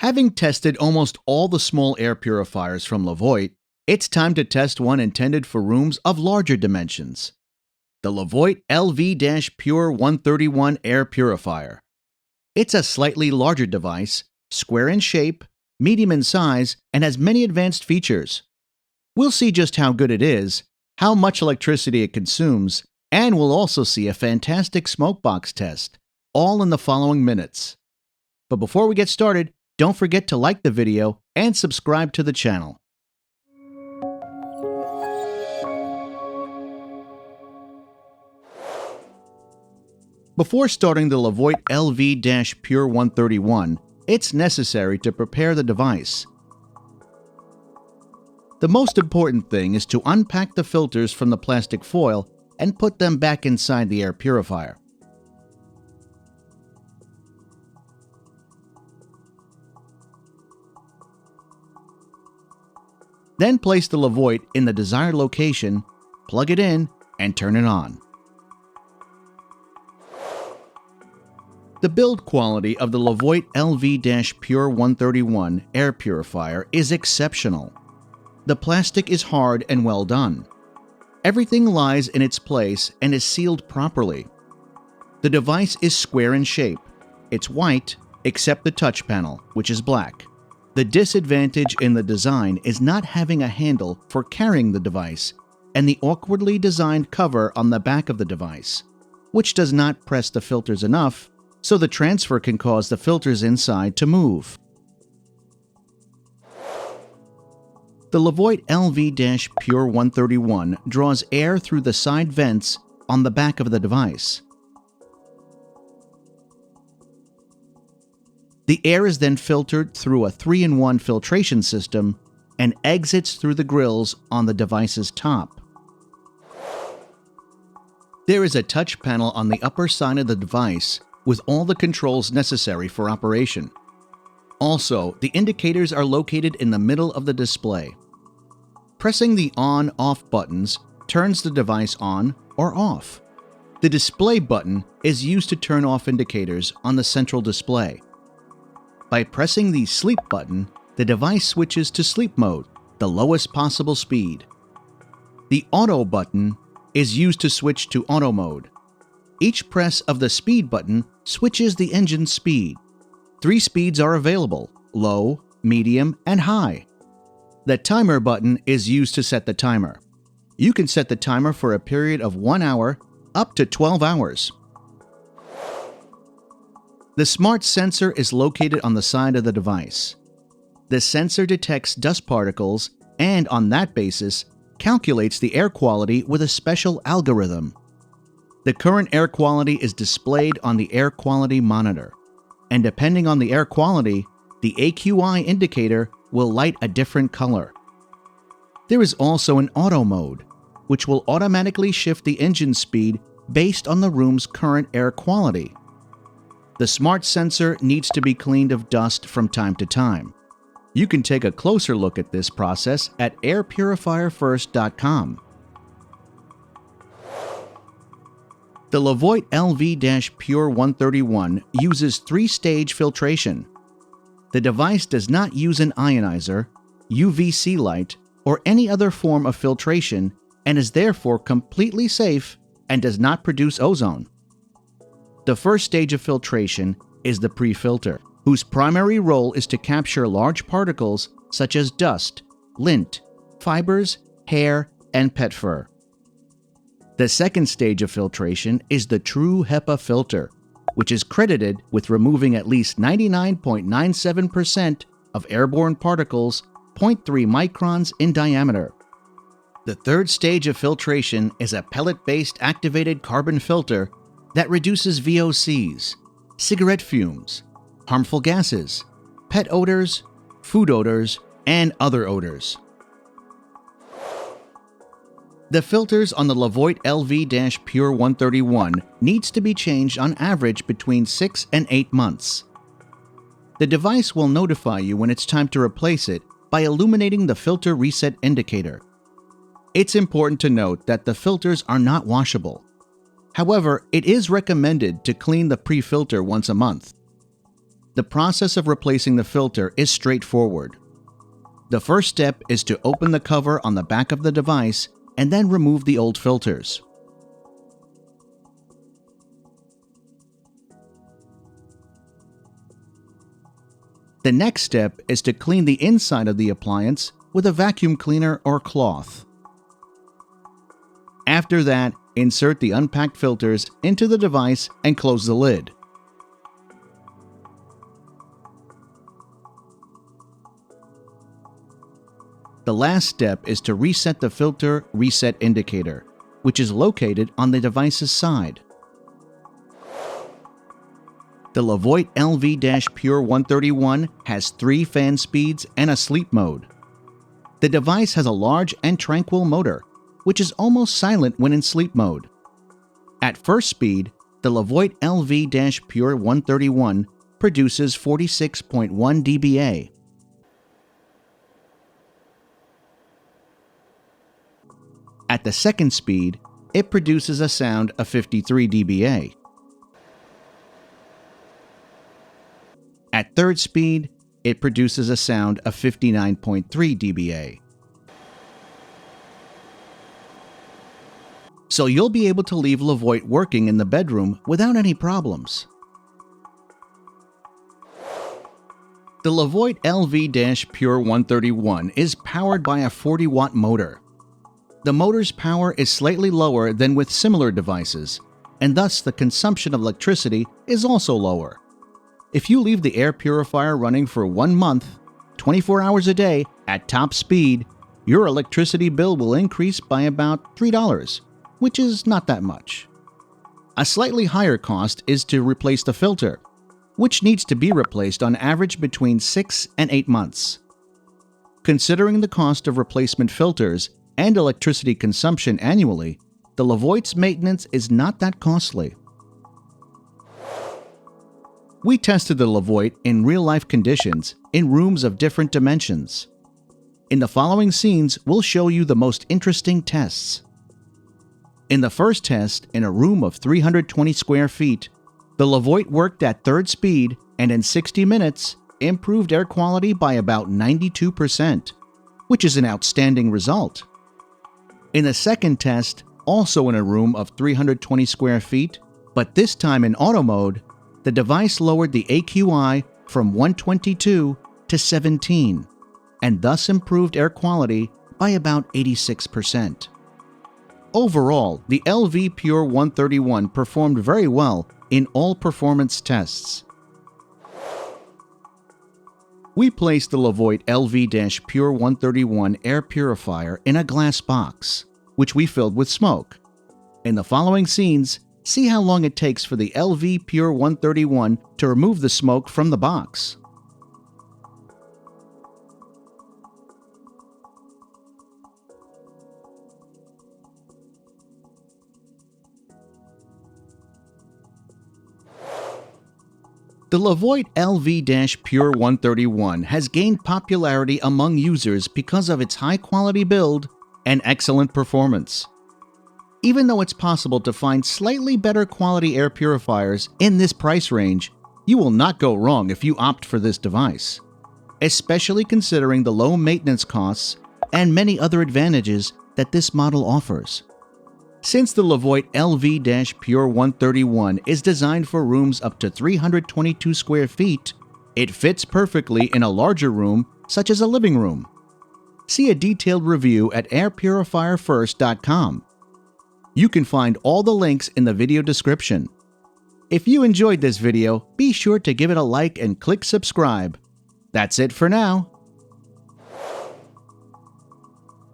Having tested almost all the small air purifiers from Levoit, it's time to test one intended for rooms of larger dimensions. The Levoit LV-PUR131 Air Purifier. It's a slightly larger device, square in shape, medium in size, and has many advanced features. We'll see just how good it is, how much electricity it consumes, and we'll also see a fantastic smoke box test, all in the following minutes. But before we get started, don't forget to like the video and subscribe to the channel. Before starting the Levoit LV-PUR131, it's necessary to prepare the device. The most important thing is to unpack the filters from the plastic foil and put them back inside the air purifier. Then place the Levoit in the desired location, plug it in, and turn it on. The build quality of the Levoit LV-PUR131 air purifier is exceptional. The plastic is hard and well done. Everything lies in its place and is sealed properly. The device is square in shape. It's white, except the touch panel, which is black. The disadvantage in the design is not having a handle for carrying the device and the awkwardly designed cover on the back of the device, which does not press the filters enough, so the transfer can cause the filters inside to move. The Levoit LV-PUR131 draws air through the side vents on the back of the device. The air is then filtered through a 3-in-1 filtration system and exits through the grills on the device's top. There is a touch panel on the upper side of the device with all the controls necessary for operation. Also, the indicators are located in the middle of the display. Pressing the on/off buttons turns the device on or off. The display button is used to turn off indicators on the central display. By pressing the sleep button, the device switches to sleep mode, the lowest possible speed. The auto button is used to switch to auto mode. Each press of the speed button switches the engine's speed. 3 speeds are available: low, medium, and high. The timer button is used to set the timer. You can set the timer for a period of 1 hour up to 12 hours. The smart sensor is located on the side of the device. The sensor detects dust particles and, on that basis, calculates the air quality with a special algorithm. The current air quality is displayed on the air quality monitor, and depending on the air quality, the AQI indicator will light a different color. There is also an auto mode, which will automatically shift the engine speed based on the room's current air quality. The smart sensor needs to be cleaned of dust from time to time. You can take a closer look at this process at airpurifierfirst.com. The Levoit LV-PUR131 uses 3-stage filtration. The device does not use an ionizer, UVC light, or any other form of filtration and is therefore completely safe and does not produce ozone. The first stage of filtration is the pre-filter, whose primary role is to capture large particles such as dust, lint, fibers, hair, and pet fur. The second stage of filtration is the true HEPA filter, which is credited with removing at least 99.97% of airborne particles 0.3 microns in diameter. The third stage of filtration is a pellet-based activated carbon filter that reduces VOCs, cigarette fumes, harmful gases, pet odors, food odors, and other odors. The filters on the Levoit LV-PUR131 needs to be changed on average between 6 and 8 months. The device will notify you when it's time to replace it by illuminating the filter reset indicator. It's important to note that the filters are not washable. However, it is recommended to clean the pre-filter once a month. The process of replacing the filter is straightforward. The first step is to open the cover on the back of the device and then remove the old filters. The next step is to clean the inside of the appliance with a vacuum cleaner or cloth. After that, insert the unpacked filters into the device and close the lid. The last step is to reset the filter reset indicator, which is located on the device's side. The Levoit LV-PUR131 has 3 fan speeds and a sleep mode. The device has a large and tranquil motor, which is almost silent when in sleep mode. At first speed, the Levoit LV-PUR131 produces 46.1 dBA. At the second speed, it produces a sound of 53 dBA. At third speed, it produces a sound of 59.3 dBA. So you'll be able to leave Levoit working in the bedroom without any problems. The Levoit LV-PUR131 is powered by a 40-watt motor. The motor's power is slightly lower than with similar devices, and thus the consumption of electricity is also lower. If you leave the air purifier running for 1 month, 24 hours a day, at top speed, your electricity bill will increase by about $3, which is not that much. A slightly higher cost is to replace the filter, which needs to be replaced on average between 6 and 8 months. Considering the cost of replacement filters and electricity consumption annually, the Levoit's maintenance is not that costly. We tested the Levoit in real-life conditions in rooms of different dimensions. In the following scenes, we'll show you the most interesting tests. In the first test, in a room of 320 square feet, the Levoit worked at third speed and in 60 minutes improved air quality by about 92%, which is an outstanding result. In the second test, also in a room of 320 square feet, but this time in auto mode, the device lowered the AQI from 122 to 17, and thus improved air quality by about 86%. Overall, the LV-PUR131 performed very well in all performance tests. We placed the Levoit LV-PUR131 air purifier in a glass box, which we filled with smoke. In the following scenes, see how long it takes for the LV-PUR131 to remove the smoke from the box. The Levoit LV-PUR131 has gained popularity among users because of its high-quality build and excellent performance. Even though it's possible to find slightly better quality air purifiers in this price range, you will not go wrong if you opt for this device, especially considering the low maintenance costs and many other advantages that this model offers. Since the Levoit LV-PUR131 is designed for rooms up to 322 square feet, it fits perfectly in a larger room, such as a living room. See a detailed review at airpurifierfirst.com. You can find all the links in the video description. If you enjoyed this video, be sure to give it a like and click subscribe. That's it for now.